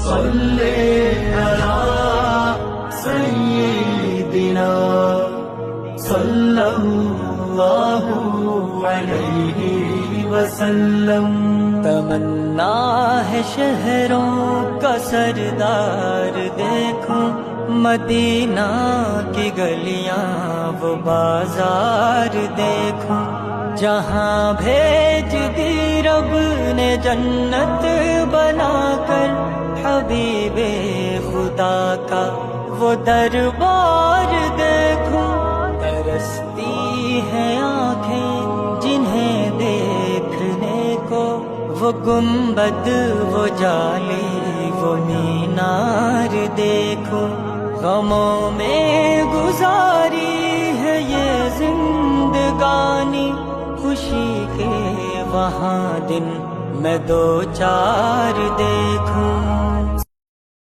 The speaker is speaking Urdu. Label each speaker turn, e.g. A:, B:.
A: صلی علی سیدنا صلی اللہ علیہ وسلم. تمنا ہے شہروں کا سردار دیکھوں، مدینہ کی گلیاں وہ بازار دیکھوں. جہاں بھیج دی رب نے جنت بنا کر، حبیب خدا کا وہ دربار دیکھوں. ترستی ہیں آنکھیں جنہیں دیکھنے کو، وہ گنبد وہ جالی وہ مینار دیکھوں. غموں میں گزاری ہے یہ زندگانی، خوشی کے وہاں دن میں دو چار دیکھوں.